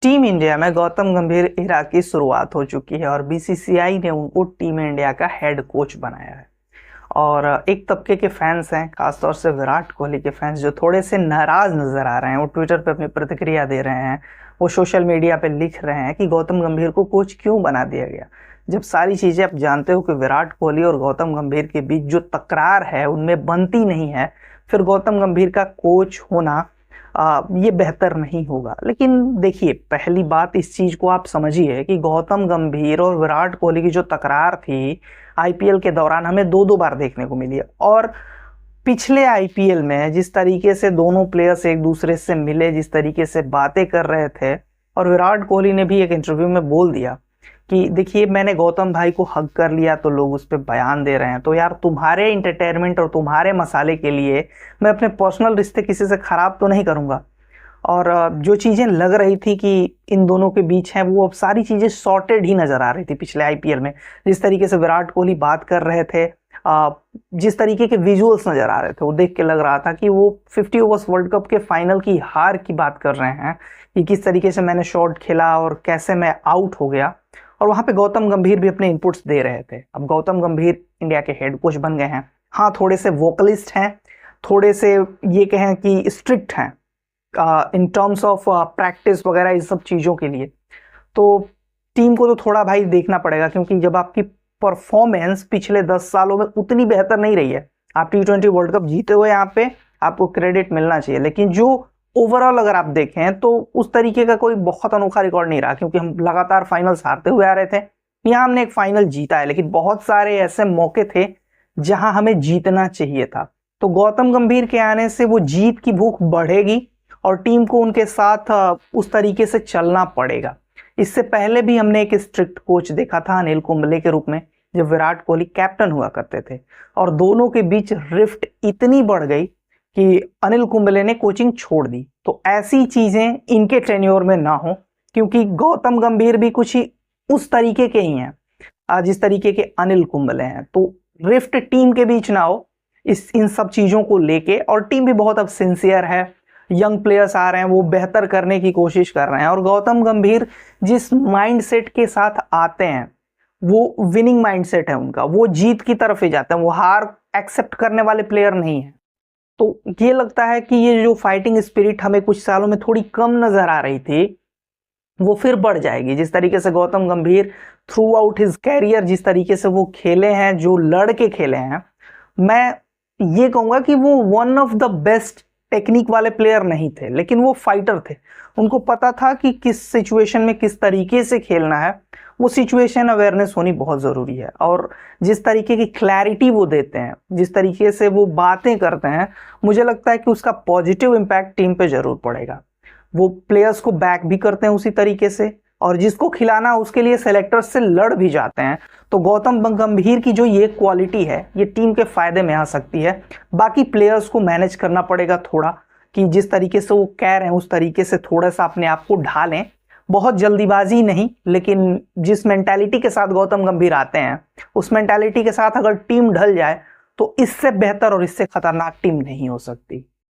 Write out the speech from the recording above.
Team India में गौतम गंभीर era की शुरुआत हो चुकी है और बीसीसीआई ने उनको टीम इंडिया का हेड कोच बनाया है। और एक तबके के फैंस हैं, खासतौर से विराट कोहली के फैंस, जो थोड़े से नाराज नजर आ रहे हैं। वो ट्विटर पे अपनी प्रतिक्रिया दे रहे हैं, वो सोशल मीडिया पे लिख रहे हैं कि गौतम गंभीर को कोच क्यों बना दिया गया, जब सारी चीजें आप जानते हो कि विराट कोहली और गौतम गंभीर के बीच जो तकरार है उनमें बनती नहीं है। फिर गौतम गंभीर का कोच होना ये बेहतर नहीं होगा। लेकिन देखिए, पहली बात इस चीज को आप समझिए कि गौतम गंभीर और विराट कोहली की जो तकरार थी आईपीएल के दौरान हमें दो बार देखने को मिली है। और पिछले आईपीएल में जिस तरीके से दोनों प्लेयर्स एक दूसरे से मिले, जिस तरीके से बातें कर रहे थे, और विराट कोहली ने भी एक इंटरव्यू में बोल दिया कि देखिए, मैंने गौतम भाई को हग कर लिया तो लोग उस पर बयान दे रहे हैं, तो यार तुम्हारे इंटरटेनमेंट और तुम्हारे मसाले के लिए मैं अपने पर्सनल रिश्ते किसी से खराब तो नहीं करूंगा। और जो चीजें लग रही थी कि इन दोनों के बीच हैं, वो अब सारी चीजें सॉर्टेड ही नजर आ रही थी पिछले आईपीएल में। जिस तरीके से विराट कोहली बात कर रहे थे, जिस तरीके के विजुअल्स नजर आ रहे थे, वो देख के लग रहा था कि वो 50 ओवर्स वर्ल्ड कप के फाइनल की हार की बात कर रहे हैं कि किस तरीके से मैंने शॉट खेला और कैसे मैं आउट हो गया। और वहां पे गौतम गंभीर भी अपने इनपुट्स दे रहे थे। अब गौतम गंभीर इंडिया के हेड कोच बन गए हैं। हाँ, थोड़े से वोकलिस्ट हैं, थोड़े से ये कहें कि स्ट्रिक्ट हैं इन टर्म्स ऑफ प्रैक्टिस वगैरह, इस सब चीज़ों के लिए। तो टीम को तो थोड़ा भाई देखना पड़ेगा, क्योंकि जब आपकी परफॉर्मेंस पिछले 10 सालों में उतनी बेहतर नहीं रही है, आप T20 वर्ल्ड कप जीते हुए यहाँ पे आपको क्रेडिट मिलना चाहिए। लेकिन जो ओवरऑल अगर आप देखें तो उस तरीके का कोई बहुत अनोखा रिकॉर्ड नहीं रहा, क्योंकि हम लगातार फाइनल्स हारते हुए आ रहे थे। यहाँ हमने एक फाइनल जीता है, लेकिन बहुत सारे ऐसे मौके थे जहां हमें जीतना चाहिए था। तो गौतम गंभीर के आने से वो जीत की भूख बढ़ेगी और टीम को उनके साथ उस तरीके से चलना पड़ेगा। इससे पहले भी हमने एक स्ट्रिक्ट कोच देखा था अनिल कुंबले के रूप में, जब विराट कोहली कैप्टन हुआ करते थे, और दोनों के बीच रिफ्ट इतनी बढ़ गई कि अनिल कुंबले ने कोचिंग छोड़ दी। तो ऐसी चीजें इनके टेन्योर में ना हो, क्योंकि गौतम गंभीर भी कुछ ही उस तरीके के ही हैं जिस तरीके के अनिल कुंबले हैं। तो रिफ्ट टीम के बीच ना हो इन सब चीजों को लेके। और टीम भी बहुत अब सिंसियर है, यंग प्लेयर्स आ रहे हैं, वो बेहतर करने की कोशिश कर रहे हैं। और गौतम गंभीर जिस माइंडसेट के साथ आते हैं, वो विनिंग माइंडसेट है उनका, वो जीत की तरफ ही जाते हैं, वो हार एक्सेप्ट करने वाले प्लेयर नहीं है। तो ये लगता है कि ये जो फाइटिंग स्पिरिट हमें कुछ सालों में थोड़ी कम नजर आ रही थी, वो फिर बढ़ जाएगी। जिस तरीके से गौतम गंभीर थ्रू आउट हिज कैरियर, जिस तरीके से वो खेले हैं, जो लड़ के खेले हैं, मैं ये कहूंगा कि वो one of the best technique वाले प्लेयर नहीं थे, लेकिन वो फाइटर थे। उनको पता था कि किस सिचुएशन में किस तरीके से खेलना है। वो सिचुएशन अवेयरनेस होनी बहुत ज़रूरी है। और जिस तरीके की क्लैरिटी वो देते हैं, जिस तरीके से वो बातें करते हैं, मुझे लगता है कि उसका पॉजिटिव इम्पैक्ट टीम पे जरूर पड़ेगा। वो प्लेयर्स को बैक भी करते हैं उसी तरीके से, और जिसको खिलाना उसके लिए सेलेक्टर्स से लड़ भी जाते हैं। तो गौतम गंभीर की जो ये क्वालिटी है, ये टीम के फायदे में आ सकती है। बाकी प्लेयर्स को मैनेज करना पड़ेगा थोड़ा, कि जिस तरीके से वो कह रहे हैं उस तरीके से थोड़ा सा अपने आप को ढालें। बहुत जल्दीबाजी नहीं, लेकिन जिस मेंटालिटी के साथ गौतम गंभीर आते हैं, उस मेंटालिटी के साथ अगर टीम ढल जाए तो इससे बेहतर और इससे खतरनाक टीम नहीं हो सकती।